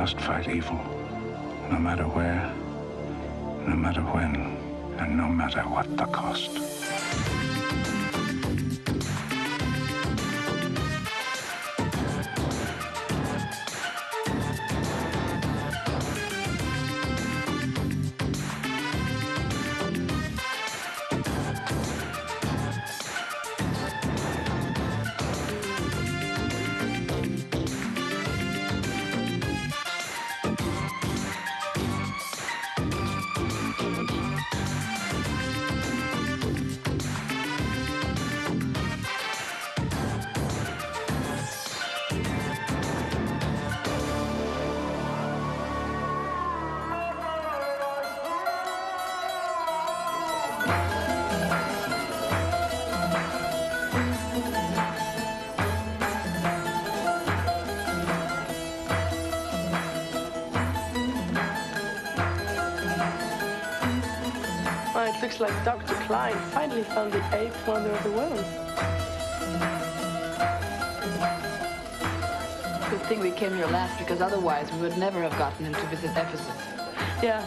must fight evil, no matter where, no matter when, and no matter what the cost. It looks like Dr. Klein finally found the eighth wonder of the world. Good thing we came here last, because otherwise we would never have gotten him to visit Ephesus. Yeah,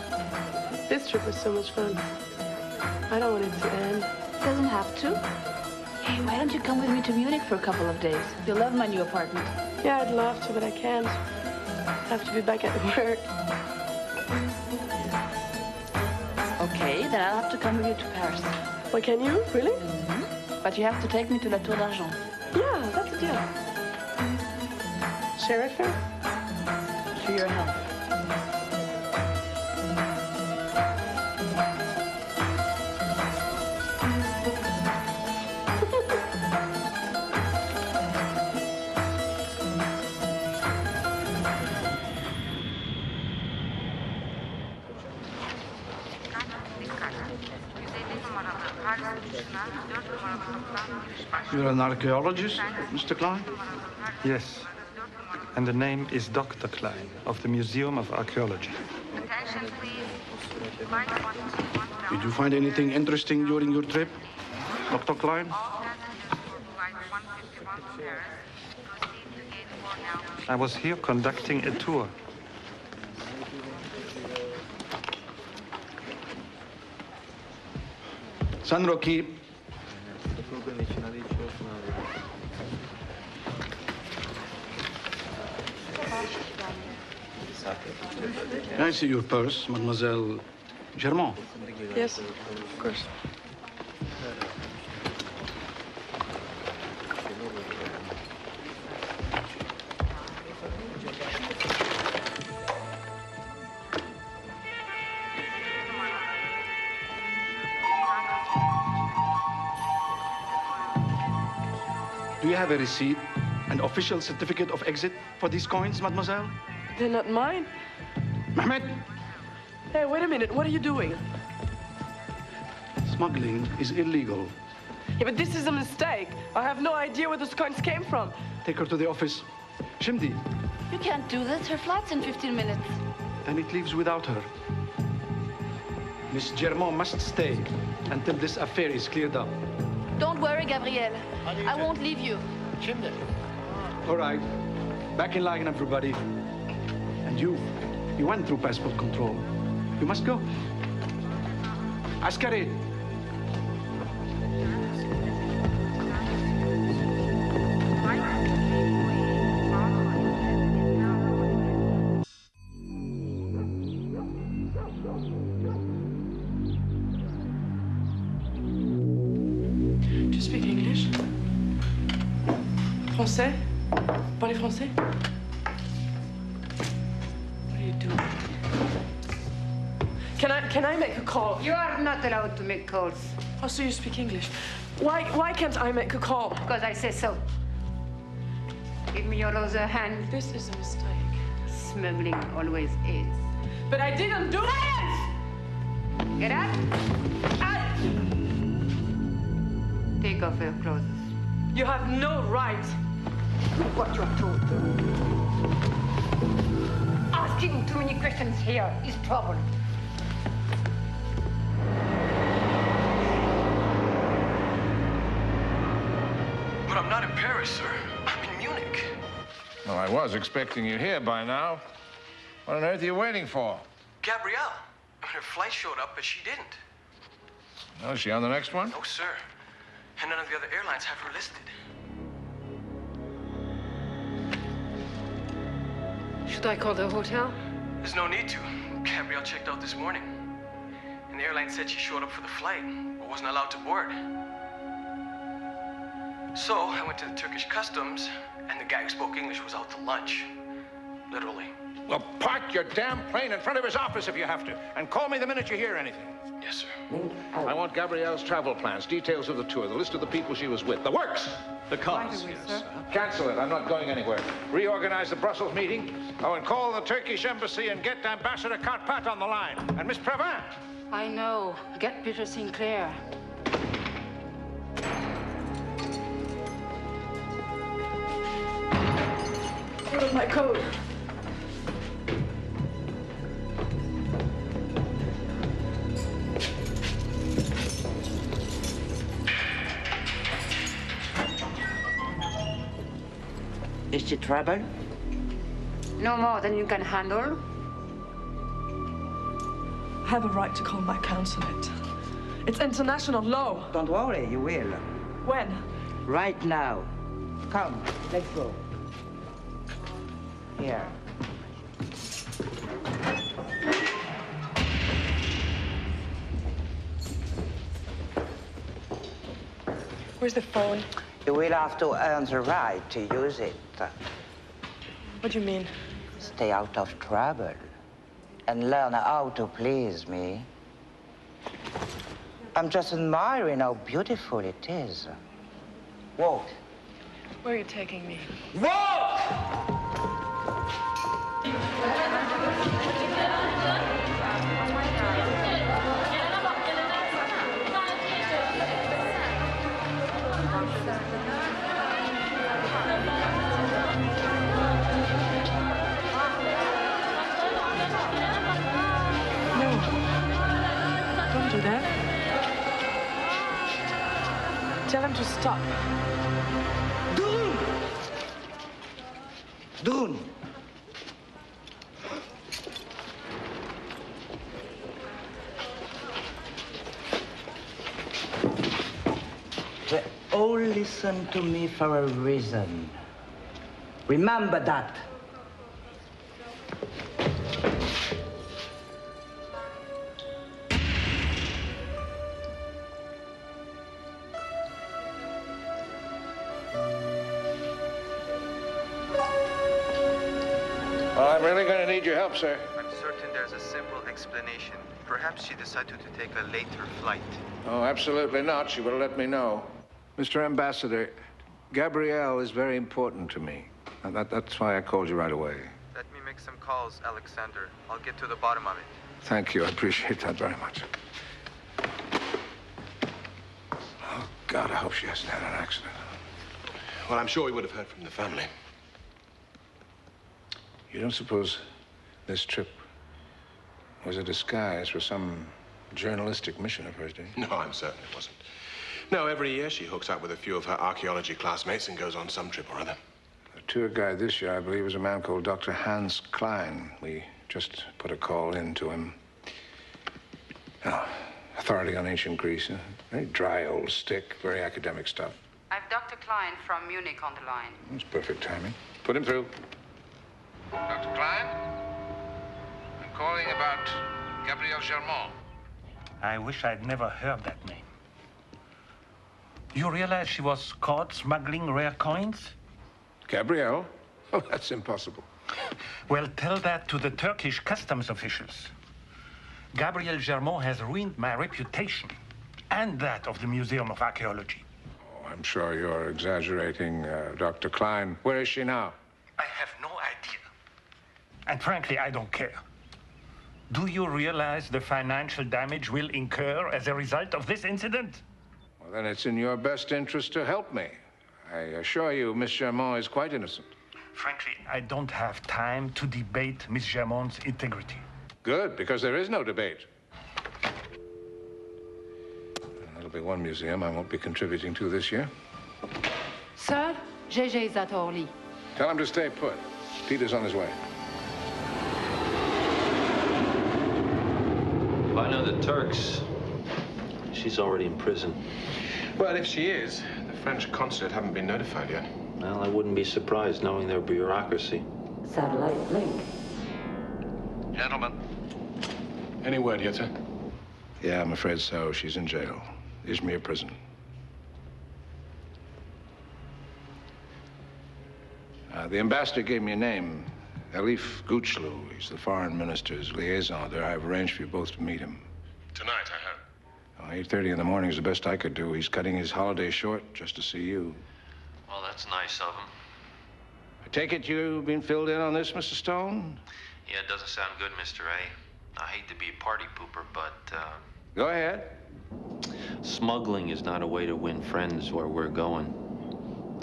this trip was so much fun. I don't want it to end. Doesn't have to. Hey, why don't you come with me to Munich for a couple of days? You'll love my new apartment. Yeah, I'd love to, but I can't. I have to be back at work. Okay, then I'll have to come with you to Paris. Well, can you? Really? Mm-hmm. But you have to take me to La Tour d'Argent. Yeah, that's a deal. Sheriff? For your help. You're an archaeologist, Mr. Klein? Yes. And the name is Dr. Klein of the Museum of Archaeology. Did you find anything interesting during your trip, Dr. Klein? I was here conducting a tour. San Roque. Can I see your purse, Mademoiselle Germain? Yes, of course. Do you have a receipt, an official certificate of exit for these coins, mademoiselle? They're not mine. Mehmet! Hey, wait a minute. What are you doing? Smuggling is illegal. Yeah, but this is a mistake. I have no idea where those coins came from. Take her to the office. Shimdi. You can't do this. Her flight's in 15 minutes. Then it leaves without her. Miss Germain must stay until this affair is cleared up. Don't worry, Gabrielle. I won't leave you. All right. Back in line, everybody. And you went through passport control. You must go. Askari. Do you speak English? Français? Parlez français? What are you doing? Can I make a call? You are not allowed to make calls. Oh, so you speak English. Why can't I make a call? Because I say so. Give me your other hand. This is a mistake. Smuggling always is. But I didn't do it! Get up. Take off your clothes. You have no right. What you're told. Asking too many questions here is trouble. But I'm not in Paris, sir. I'm in Munich. Well, I was expecting you here by now. What on earth are you waiting for? Gabrielle. Her flight showed up, but she didn't. Oh, is she on the next one? No, sir. And none of the other airlines have her listed. Should I call the hotel? There's no need to. Gabrielle checked out this morning. And the airline said she showed up for the flight, but wasn't allowed to board. So I went to the Turkish customs, and the guy who spoke English was out to lunch. Literally. Well, park your damn plane in front of his office if you have to, and call me the minute you hear anything. Yes, sir. I want Gabrielle's travel plans, details of the tour, the list of the people she was with, the works. The cars. Right away, sir. Cancel it. I'm not going anywhere. Reorganize the Brussels meeting. Oh, and call the Turkish embassy and get Ambassador Karpat on the line. And Miss Previn. I know. Get Peter Sinclair. Where's my coat? Is it trouble? No more than you can handle? I have a right to call my consulate. It's international law. Don't worry, you will. When? Right now. Come, let's go. Here. Where's the phone? You will have to earn the right to use it. What do you mean? Stay out of trouble and learn how to please me. I'm just admiring how beautiful it is. Walk. Where are you taking me? Walk! Don't do that. Tell him to stop. Doen! Doen! They all listen to me for a reason. Remember that. Well, I'm really going to need your help, sir. I'm certain there's a simple explanation. Perhaps she decided to take a later flight. Oh, absolutely not. She would have let me know. Mr. Ambassador, Gabrielle is very important to me. And that's why I called you right away. Let me make some calls, Alexander. I'll get to the bottom of it. Thank you. I appreciate that very much. Oh, God, I hope she hasn't had an accident. Well, I'm sure we would have heard from the family. You don't suppose this trip was a disguise for some journalistic mission of hers, do you? No, I'm certain it wasn't. No, every year she hooks up with a few of her archaeology classmates and goes on some trip or other. The tour guide this year, I believe, was a man called Dr. Hans Klein. We just put a call in to him. Oh, authority on ancient Greece. Very dry old stick, very academic stuff. I've Dr. Klein from Munich on the line. That's perfect timing. Put him through. Dr. Klein? I'm calling about Gabrielle Germont. I wish I'd never heard that name. You realize she was caught smuggling rare coins? Gabrielle? Oh, that's impossible. Well, tell that to the Turkish customs officials. Gabrielle Germont has ruined my reputation and that of the Museum of Archaeology. Oh, I'm sure you're exaggerating, Dr. Klein. Where is she now? I have no idea. And frankly, I don't care. Do you realize the financial damage we'll incur as a result of this incident? Well, then it's in your best interest to help me. I assure you, Miss Germont is quite innocent. Frankly, I don't have time to debate Miss Germont's integrity. Good, because there is no debate. That'll be one museum I won't be contributing to this year. Sir, JJ is at Orly. Tell him to stay put. Peter's on his way. I know the Turks. She's already in prison. Well, if she is, the French consulate haven't been notified yet. Well, I wouldn't be surprised knowing their bureaucracy. Satellite link. Gentlemen. Any word yet, sir? Yeah, I'm afraid so. She's in jail. Izmir prison. The ambassador gave me a name. Elif Güçlü. He's the foreign minister's liaison there. I've arranged for you both to meet him. Tonight, I hope. 8:30 in the morning is the best I could do. He's cutting his holiday short just to see you. Well, that's nice of him. I take it you've been filled in on this, Mr. Stone? Yeah, it doesn't sound good, Mr. A. I hate to be a party pooper, but, Go ahead. smuggling is not a way to win friends where we're going.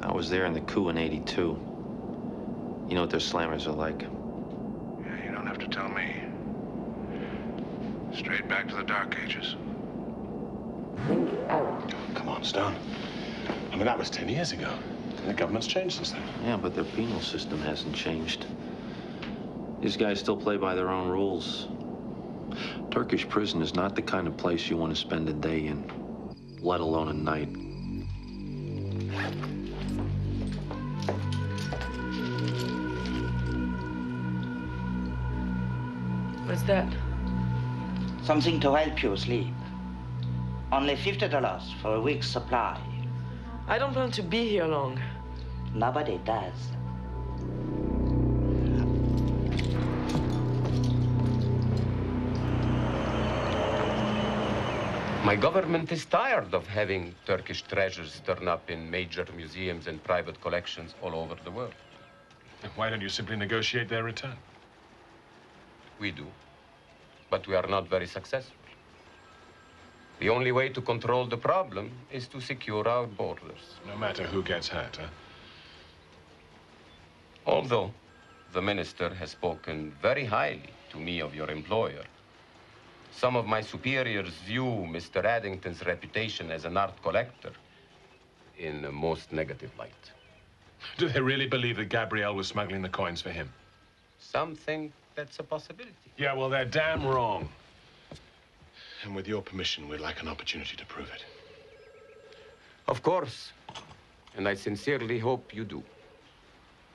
I was there in the coup in '82. You know what their slammers are like. Yeah, you don't have to tell me. Straight back to the Dark Ages. Link out. Come on, Stone. I mean, that was 10 years ago. The government's changed since then. Yeah, but their penal system hasn't changed. These guys still play by their own rules. Turkish prison is not the kind of place you want to spend a day in, let alone a night. What's that? Something to help you sleep. Only $50 for a week's supply. I don't plan to be here long. Nobody does. My government is tired of having Turkish treasures turn up in major museums and private collections all over the world. Why don't you simply negotiate their return? We do, but we are not very successful. The only way to control the problem is to secure our borders. No matter who gets hurt, huh? Although the minister has spoken very highly to me of your employer, some of my superiors view Mr. Addington's reputation as an art collector in the most negative light. Do they really believe that Gabrielle was smuggling the coins for him? Some think that's a possibility. Yeah, well, they're damn wrong. And with your permission, we'd like an opportunity to prove it. Of course. And I sincerely hope you do.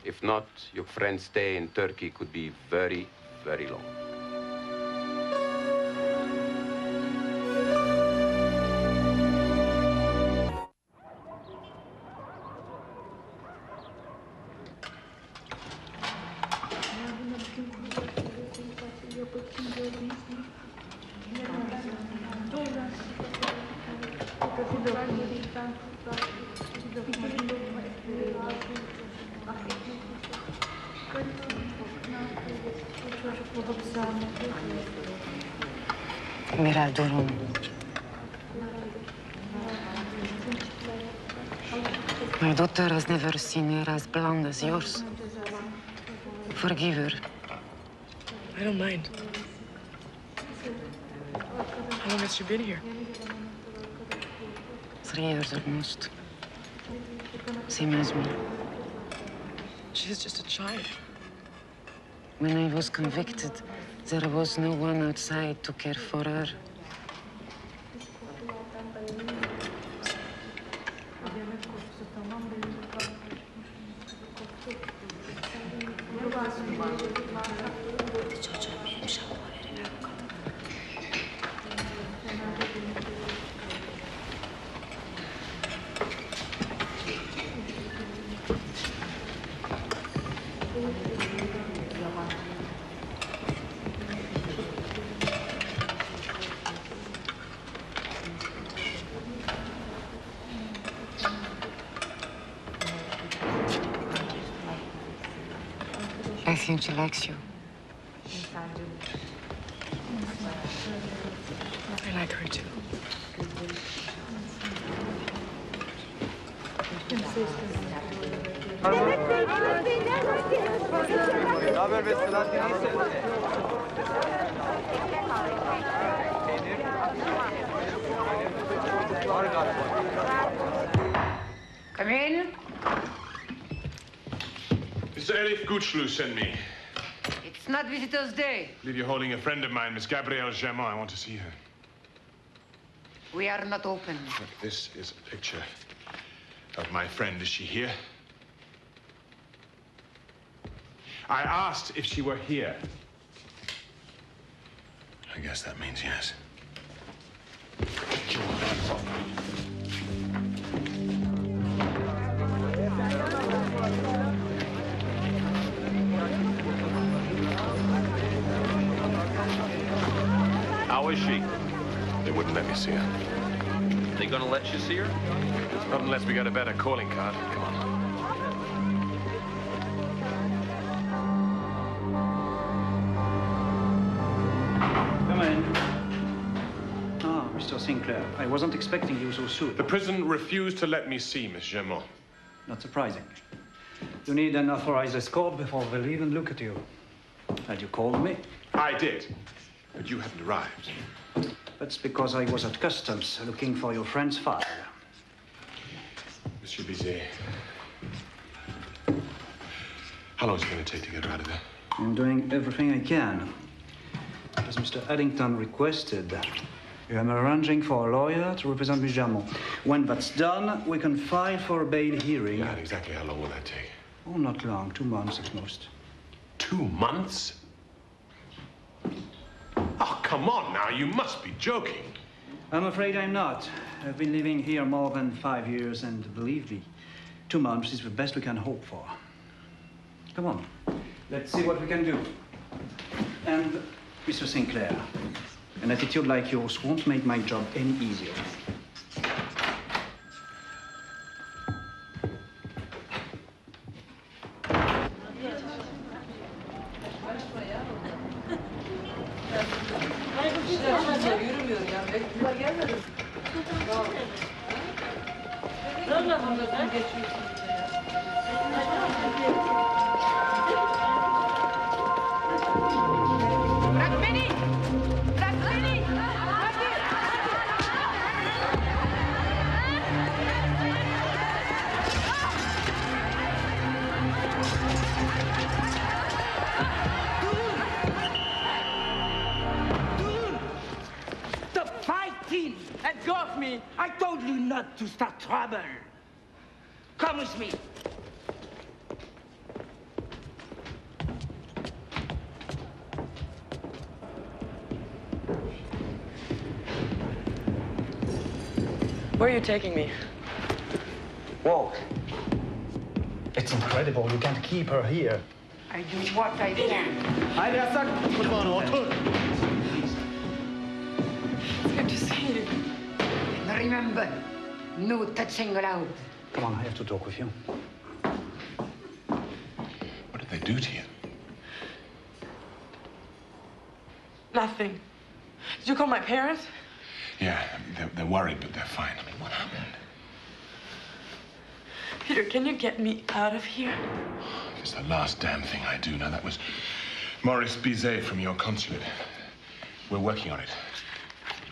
If not, your friend's stay in Turkey could be very, very long. Miral durum. My daughter has never seen hair as blonde as yours. Forgive her. I don't mind. How long has she been here? 3 years almost. Same as me. She's just a child. When I was convicted, there was no one outside to care for her. I think she likes you. I like her too. Come in. Mr. Elif Güçlü sent me. It's It's not Visitor's Day. I believe you're holding a friend of mine, Miss Gabrielle Germain. I want to see her. We are not open. Look, this is a picture of my friend. Is she here? I asked if she were here. I guess that means yes. How is she? They wouldn't let me see her. They gonna let you see her? Not unless we got a better calling card. Come on. Come in. Ah, Mr. Sinclair. I wasn't expecting you so soon. The prison refused to let me see Miss Germain. Not surprising. You need an authorized escort before they'll even look at you. Had you called me? I did, but you hadn't arrived. That's because I was at customs looking for your friend's father. Monsieur Bizet, how long is it going to take to get her out of there? I'm doing everything I can. As Mr. Addington requested, I'm arranging for a lawyer to represent Miss Germain. When that's done, we can file for a bail hearing. Yeah, and exactly how long will that take? Oh, not long. 2 months at most. 2 months? Oh, come on now. You must be joking. I'm afraid I'm not. I've been living here more than 5 years, and believe me, 2 months is the best we can hope for. Come on. Let's see what we can do. And, Mr. Sinclair, an attitude like yours won't make my job any easier. Stop fighting! Let go of me! I told you not to start trouble. Come with me. Where are you taking me? Whoa. It's incredible. You can't keep her here. I do what I can. It's good to see you. And remember, no touching allowed. Come on, I have to talk with you. What did they do to you? Nothing. Did you call my parents? Yeah, they're worried, but they're fine. I mean, what happened? Peter, can you get me out of here? It's the last damn thing I do. Now, that was Maurice Bizet from your consulate. We're working on it.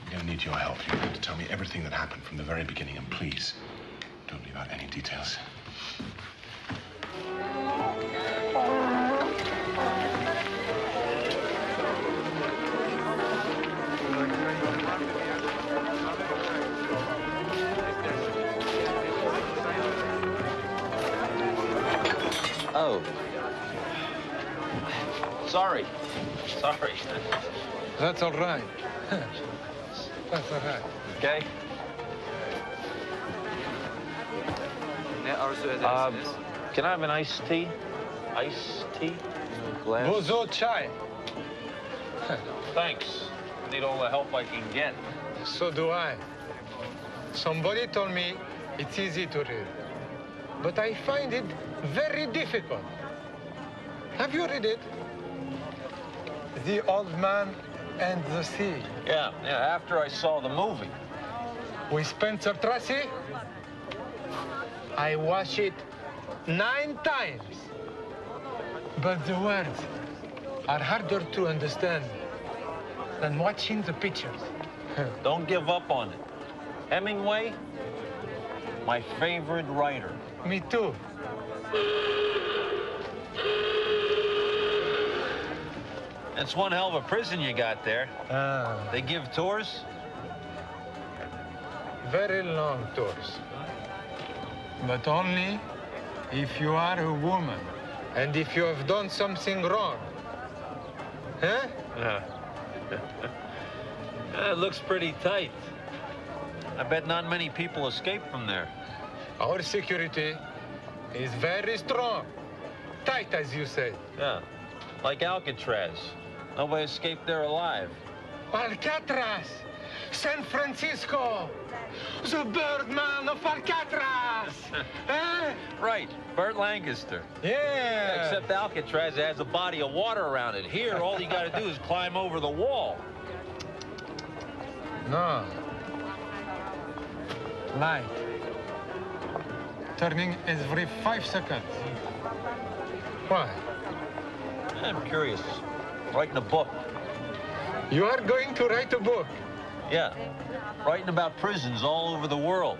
We're going to need your help. You have to tell me everything that happened from the very beginning, and please, don't leave out any details. Oh. Sorry. That's all right. That's all right. Okay. Can I have an iced tea? Iced tea? Glass? Bozo chai. Thanks. I need all the help I can get. So do I. Somebody told me it's easy to read, but I find it very difficult. Have you read it? The Old Man and the Sea. Yeah, after I saw the movie. With Spencer Tracy? I watched it 9 times. But the words are harder to understand than watching the pictures. Don't give up on it. Hemingway, my favorite writer. Me too. That's one hell of a prison you got there. They give tours? Very long tours. But only if you are a woman and if you have done something wrong. Huh? It looks pretty tight. I bet not many people escape from there. Our security is very strong. Tight, as you say. Yeah, like Alcatraz. Nobody escaped there alive. Alcatraz! San Francisco! The Birdman of Alcatraz! Eh? Right, Burt Lancaster. Yeah! Except Alcatraz has a body of water around it. Here, all you gotta do is climb over the wall. No. Light. Turning every 5 seconds. Why? I'm curious. Writing a book. You are going to write a book? Yeah. Writing about prisons all over the world.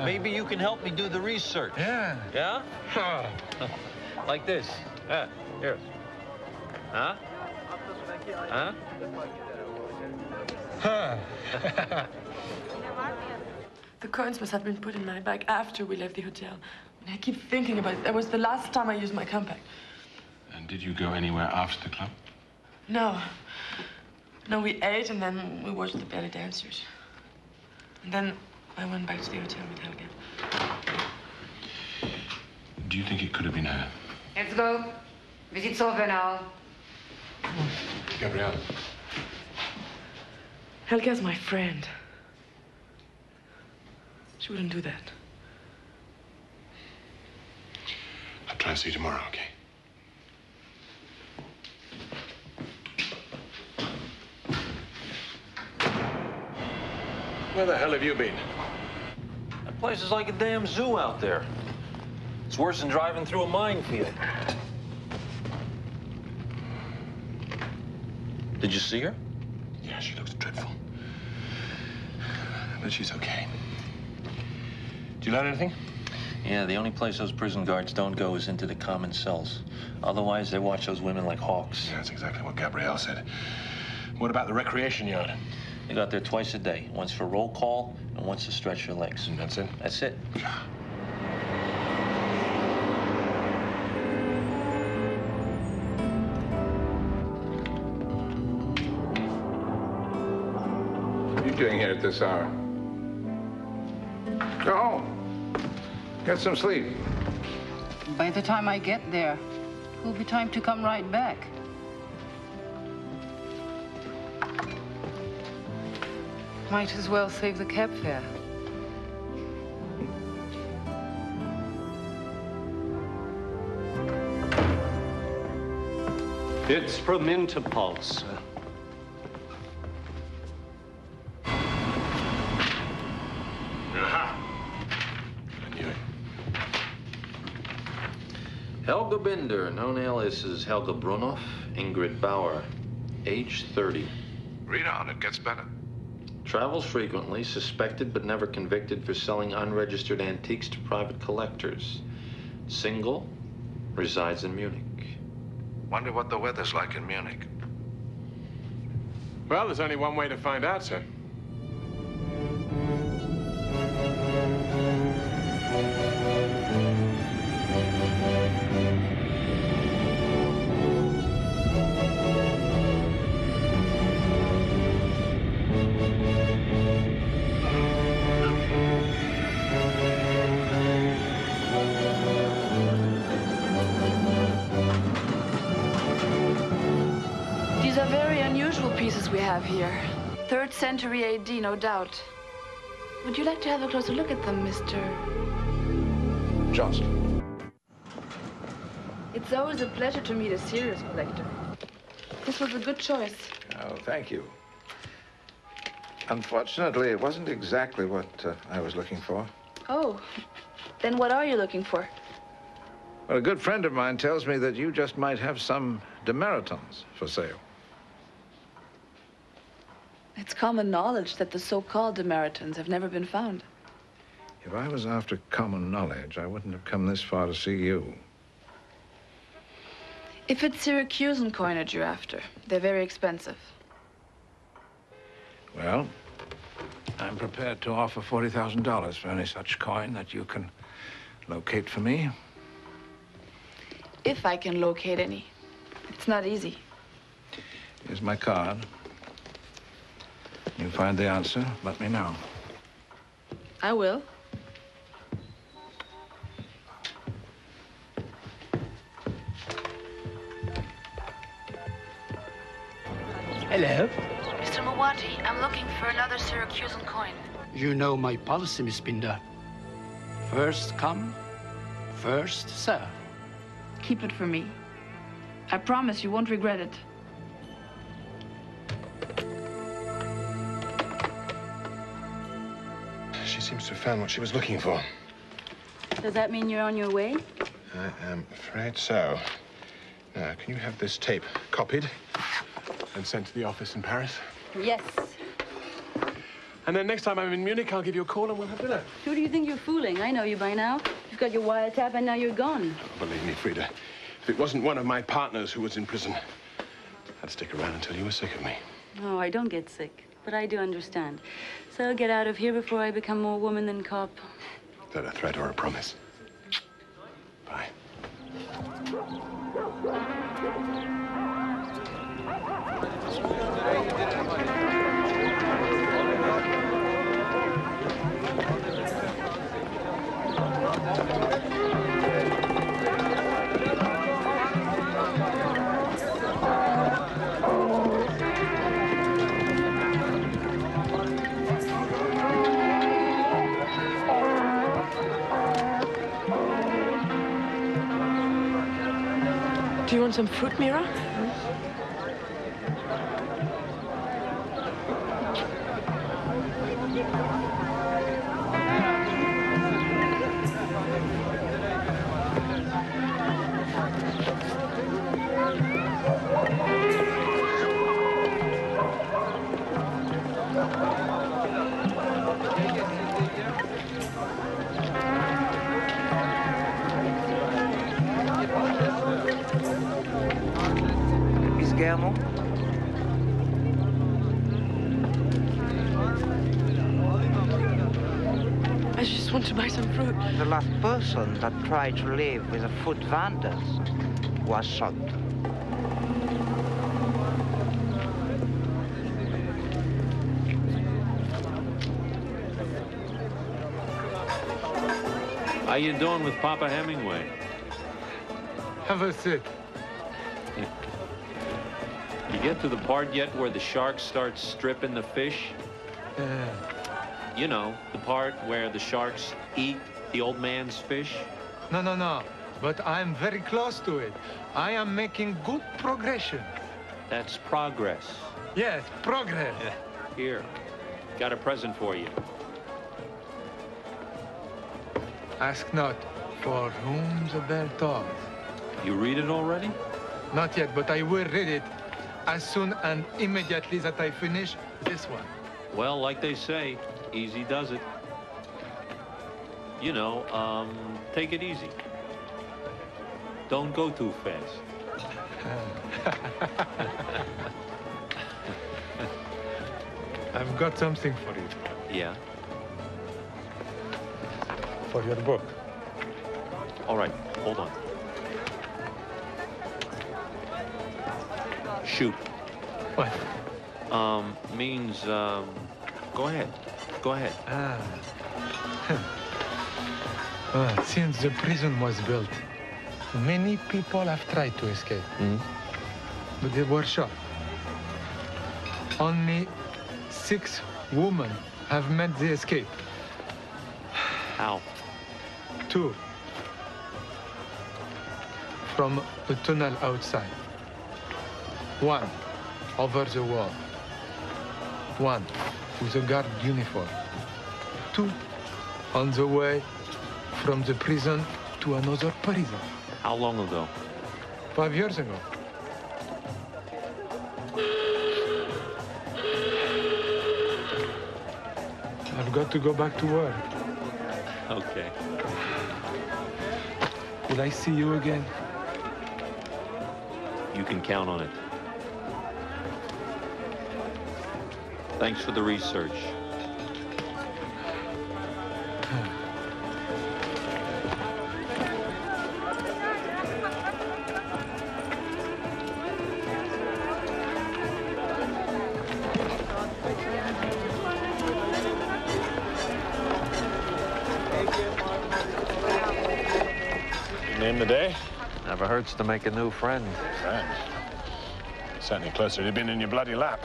Maybe you can help me do the research. Yeah. Yeah? Like this. Here. Huh? Huh? The coins must have been put in my bag after we left the hotel. And I keep thinking about it. That was the last time I used my compact. And did you go anywhere after the club? No. No, we ate and then we watched the belly dancers. And then I went back to the hotel with Helga. Do you think it could have been her? Let's go. Visit's over now. Gabrielle. Helga's my friend. She wouldn't do that. I'll try and see you tomorrow, okay? Where the hell have you been? That place is like a damn zoo out there. It's worse than driving through a minefield. Did you see her? Yeah, she looks dreadful. But she's okay. Did you learn anything? Yeah, the only place those prison guards don't go is into the common cells. Otherwise, they watch those women like hawks. Yeah, that's exactly what Gabrielle said. What about the recreation yard? They got there twice a day. Once for roll call and once to stretch your legs. And that's it? That's it. What are you doing here at this hour? Go home. Get some sleep. By the time I get there, it'll be time to come right back. Might as well save the cab fare. It's from Interpol, sir. Aha! I knew it. Helga Binder, known alias as Helga Brunoff, Ingrid Bauer, age 30. Read on, it gets better. Travels frequently, suspected but never convicted for selling unregistered antiques to private collectors. Single, resides in Munich. Wonder what the weather's like in Munich. Well, there's only one way to find out, sir. These are very unusual pieces we have here. 3rd century AD, no doubt. Would you like to have a closer look at them, Mr. Johnson? It's always a pleasure to meet a serious collector. This was a good choice. Oh, thank you. Unfortunately, it wasn't exactly what I was looking for. Oh, then what are you looking for? Well, a good friend of mine tells me that you just might have some demeritons for sale. It's common knowledge that the so-called Demeritons have never been found. If I was after common knowledge, I wouldn't have come this far to see you. If it's Syracusan coinage you're after, they're very expensive. Well, I'm prepared to offer $40,000 for any such coin that you can locate for me. If I can locate any. It's not easy. Here's my card. You find the answer, let me know. I will. Hello. Mr. Mawati, I'm looking for another Syracusan coin. You know my policy, Miss Binder. First come, first serve. Keep it for me. I promise you won't regret it. She seems to have found what she was looking for. Does that mean you're on your way? I am afraid so. Now, can you have this tape copied and sent to the office in Paris? Yes. And then next time I'm in Munich, I'll give you a call and we'll have dinner. Who do you think you're fooling? I know you by now. You've got your wiretap and now you're gone. Oh, believe me, Frida, if it wasn't one of my partners who was in prison, I'd stick around until you were sick of me. No, I don't get sick, but I do understand. So get out of here before I become more woman than cop. Is that a threat or a promise? Bye. Do you want some fruit, Mira? I just want to buy some fruit. The last person that tried to live with the fruit vendors was shot. How you doing with Papa Hemingway? Have a seat. You get to the part yet where the sharks start stripping the fish? You know, the part where the sharks eat the old man's fish? No. But I'm very close to it. I am making good progression. That's progress. Yes, progress. Here, got a present for you. Ask not for whom the bell tolls. You read it already? Not yet, but I will read it as soon and immediately that I finish this one. Well, like they say, easy does it. You know, take it easy. Don't go too fast. I've got something for you. Yeah? For your book. All right, hold on. Shoot. What? Means, go ahead. Go ahead. Since the prison was built, many people have tried to escape. But they were shot. Only 6 women have made the escape. How? 2 from a tunnel outside. 1 over the wall. 1 with a guard uniform. 2 on the way from the prison to another prison. How long ago? 5 years ago. I've got to go back to work. Okay. Will I see you again? You can count on it. Thanks for the research. Name the day? Never hurts to make a new friend. Friend? Certainly closer to being in your bloody lap.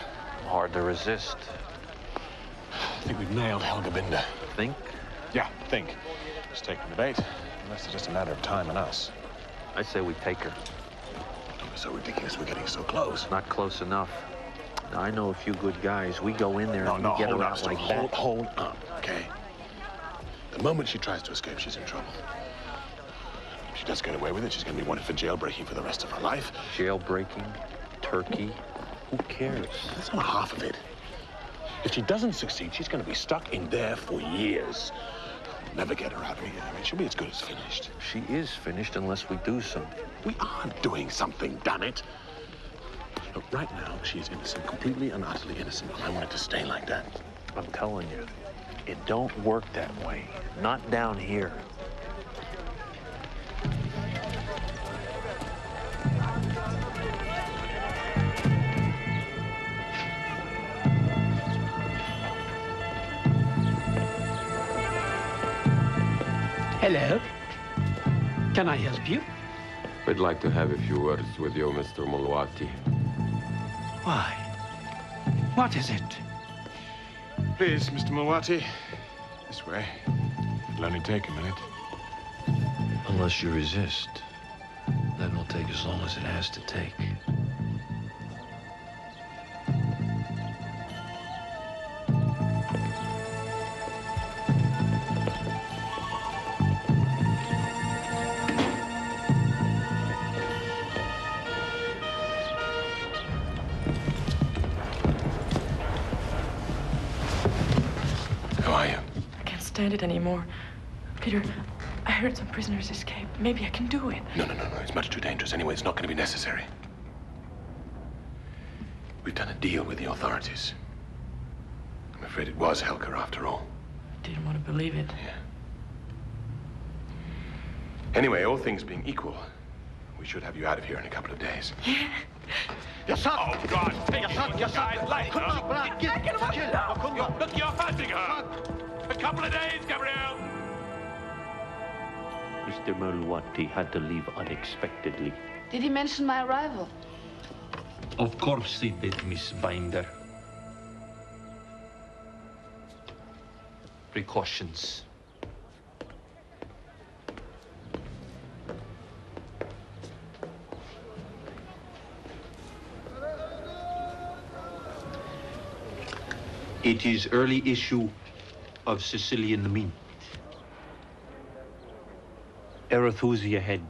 Hard to resist. I think we've nailed Helga Binder. Think? Yeah, think. She's taking the bait. Unless it's just a matter of time and us. I say we take her. It's so ridiculous we're getting so close. Not close enough. Now, I know a few good guys. We go in there and we get her out like that. Hold up, okay? The moment she tries to escape, she's in trouble. If she does get away with it, she's going to be wanted for jailbreaking for the rest of her life. Jailbreaking? Turkey? Who cares? That's not half of it. If she doesn't succeed, she's going to be stuck in there for years. We'll never get her out of here. I mean, she'll be as good as finished. She is finished unless we do something. We are doing something, damn it. Look, right now, she is innocent, completely and utterly innocent, and I want it to stay like that. I'm telling you, it don't work that way. Not down here. Hello. Can I help you? I'd like to have a few words with you, Mr. Mulwati. Why? What is it? Please, Mr. Mulwati. This way. It'll only take a minute. Unless you resist, then it'll take as long as it has to take. Stand it anymore. Peter, I heard some prisoners escape. Maybe I can do it. No. It's much too dangerous. Anyway, it's not going to be necessary. We've done a deal with the authorities. I'm afraid it was Helga after all. I didn't want to believe it. Yeah. Anyway, all things being equal, we should have you out of here in a couple of days. Yeah. Oh, God. Take it easy, guys. Lighten up. Look, you're hurting her. A couple of days, Gabrielle. Mr. Mulwati had to leave unexpectedly. Did he mention my arrival? Of course he did, Miss Binder. Precautions. It is early issue of Sicilian Mint. Arethusa head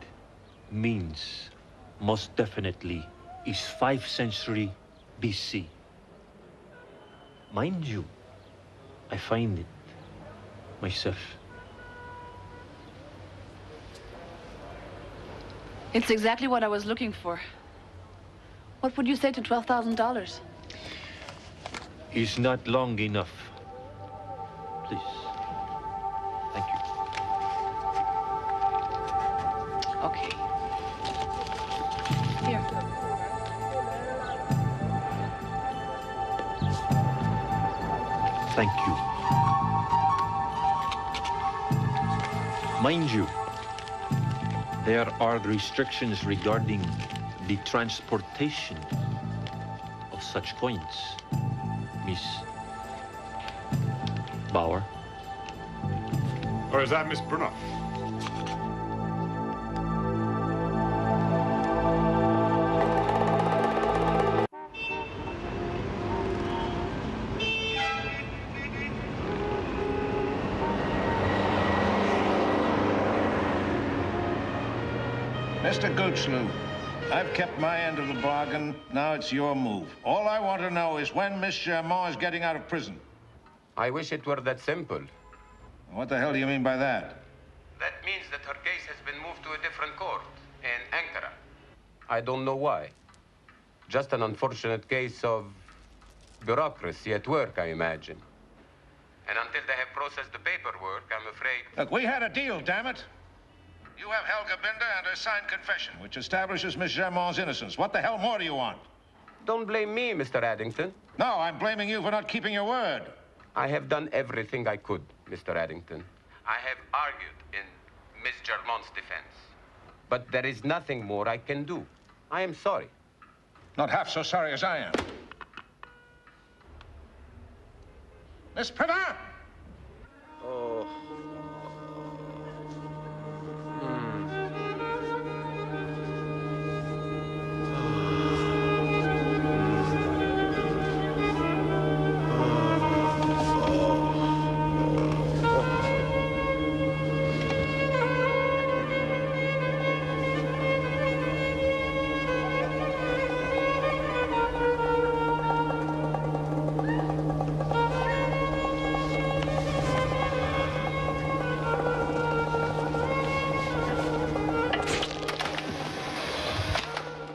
means most definitely is 5th century BC. Mind you, I find it myself. It's exactly what I was looking for. What would you say to $12,000? Is not long enough. Please. Thank you. Okay. Here. Thank you. Mind you, there are restrictions regarding the transportation of such coins, Miss Bauer. Or is that Miss Brunoff? Mr. Goochlew, I've kept my end of the bargain. Now it's your move. All I want to know is when Miss Germain is getting out of prison. I wish it were that simple. What the hell do you mean by that? That means that her case has been moved to a different court in Ankara. I don't know why. Just an unfortunate case of bureaucracy at work, I imagine. And until they have processed the paperwork, I'm afraid... Look, we had a deal, damn it. You have Helga Binder and her signed confession, which establishes Miss Germain's innocence. What the hell more do you want? Don't blame me, Mr. Addington. No, I'm blaming you for not keeping your word. I have done everything I could, Mr. Addington. I have argued in Miss Germain's defense. But there is nothing more I can do. I am sorry. Not half so sorry as I am. Miss Previn! Oh.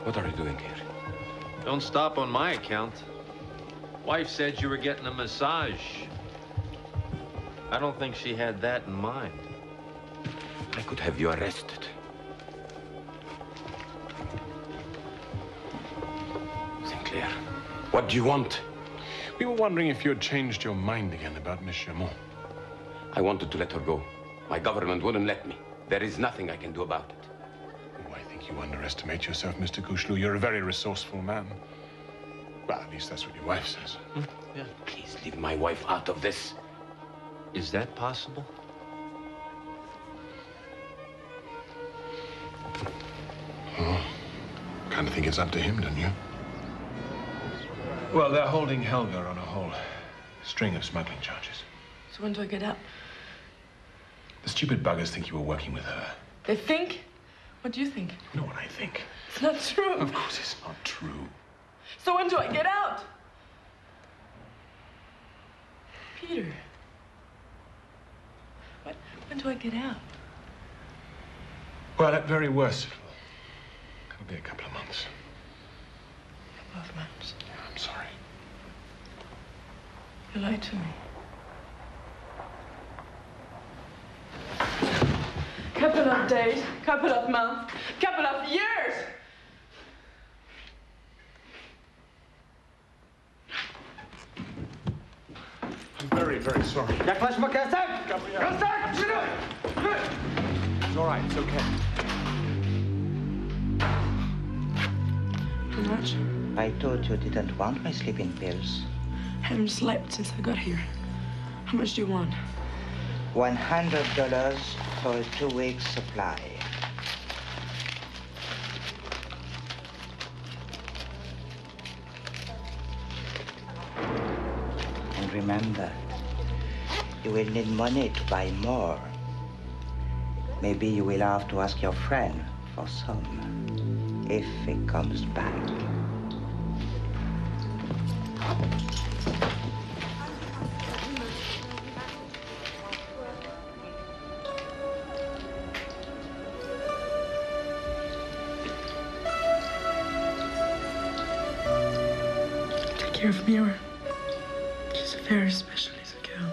What are you doing here? Don't stop on my account. Wife said you were getting a massage. I don't think she had that in mind. I could have you arrested. Sinclair, what do you want? We were wondering if you had changed your mind again about Miss Germain. I wanted to let her go. My government wouldn't let me. There is nothing I can do about it. Oh, I think you underestimate yourself, Mr. Gouchelou. You're a very resourceful man. Well, at least that's what your wife says. Yeah. Please leave my wife out of this. Is that possible? Oh, kind of think it's up to him, don't you? Well, they're holding Helga on a whole string of smuggling charges. So when do I get out? The stupid buggers think you were working with her. They think? What do you think? You know what I think. It's not true. Of course it's not true. So when do I get out? Peter. When do I get out? Well, at very worst, it'll be a couple of months. A couple of months? Yeah, I'm sorry. You lied to me. Couple of days, couple of months, couple of years! I'm very, very sorry. Jak masz makasek? Kasek! It's all right, it's okay. How much? I thought you didn't want my sleeping pills. Haven't slept since I got here. How much do you want? $100 for a 2-week supply. And remember, you will need money to buy more. Maybe you will have to ask your friend for some, if he comes back. Take care of Mira. She's a very special little girl.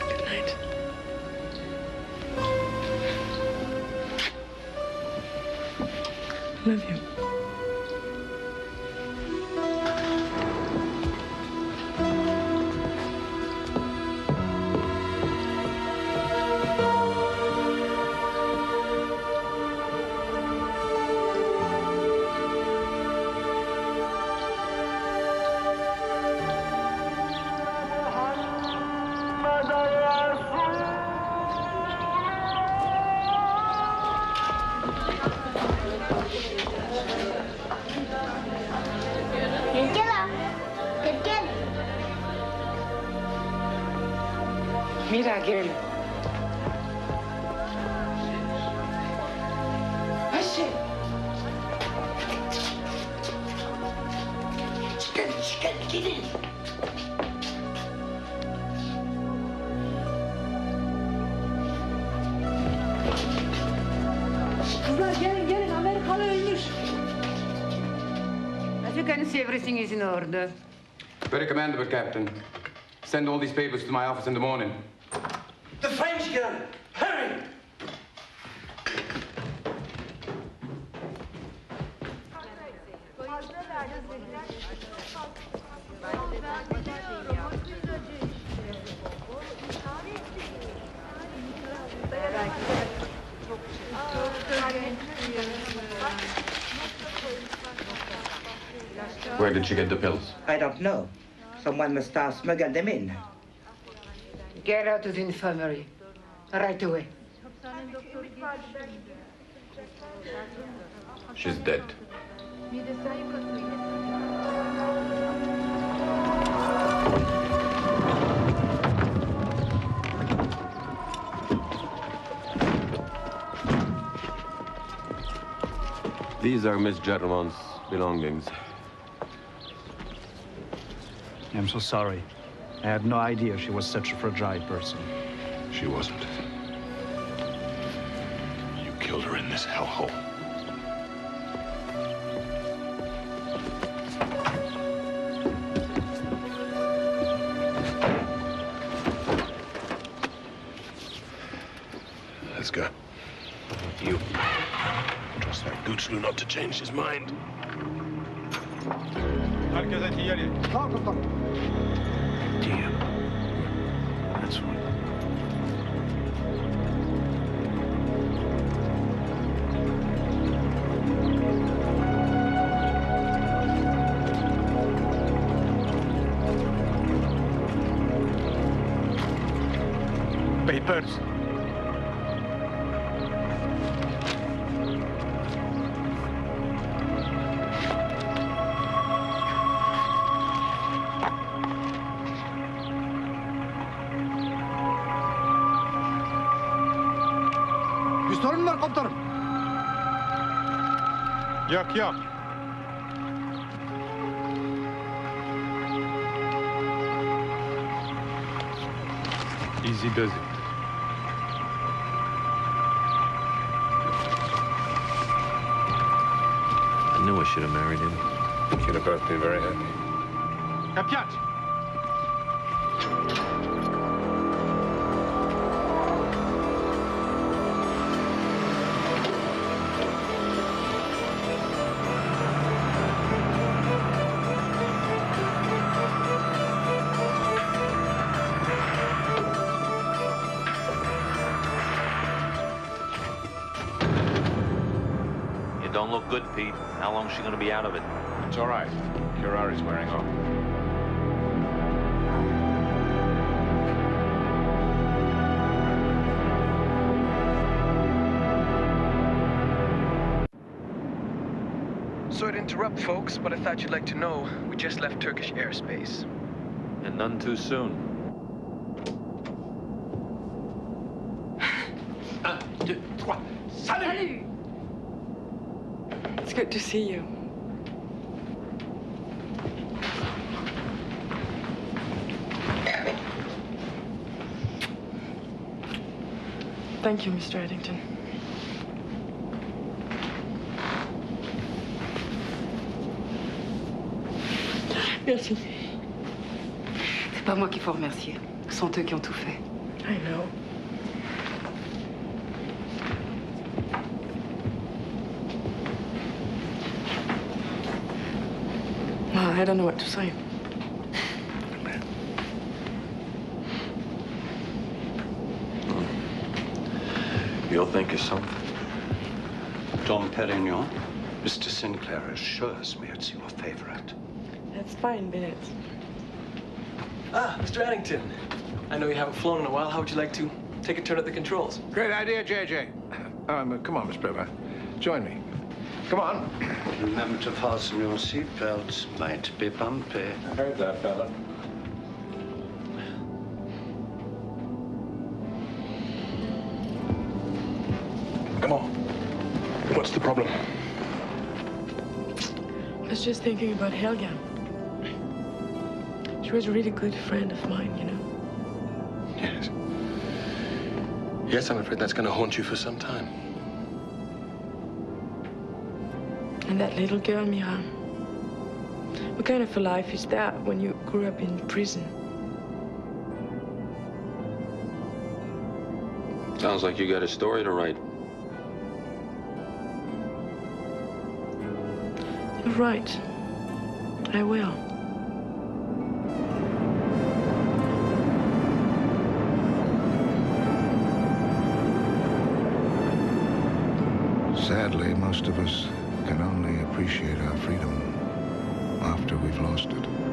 Good night. I love you. Mira, girl. Ashe! Get in! can see everything is in order. Very commendable, Captain. Send all these papers to my office in the morning. The French girl! Hurry! Where did she get the pills? I don't know. Someone must have smuggled them in. Get out of the infirmary. Right away. She's dead. These are Miss Germont's belongings. I'm so sorry. I had no idea she was such a fragile person. She wasn't. You killed her in this hellhole. Let's go. You. Trust that Goochlu not to change his mind. Damn. That's right. Papers. Pistolün var komutanım. Yok yok. Easy does it. I knew I should have married him. You'd have both been very happy. Опять. Don't look good, Pete. How long is she going to be out of it? It's all right. Curari's wearing off. Sorry to interrupt, folks, but I thought you'd like to know we just left Turkish airspace. And none too soon. Un, deux, trois. Salut! It's good to see you. Thank you, Mr. Eddington. Merci. C'est pas moi qu'il faut remercier. Ce sont eux qui ont tout fait. I know. Well, I don't know what to say. You'll think of something. Dom Perignon, Mr. Sinclair assures me it's your favorite. That's fine, Bennett. Ah, Mr. Addington. I know you haven't flown in a while. How would you like to take a turn at the controls? Great idea, JJ. Come on, Miss Previn. Join me. Come on. Remember to fasten your seatbelts. Might be bumpy. I heard that, fella. Come on. What's the problem? I was just thinking about Helga. She was a really good friend of mine, you know. Yes. Yes, I'm afraid that's going to haunt you for some time. And that little girl, Mira. What kind of a life is that when you grew up in prison? Sounds like you got a story to write. You're right. I will. Sadly, most of us can only appreciate our freedom after we've lost it.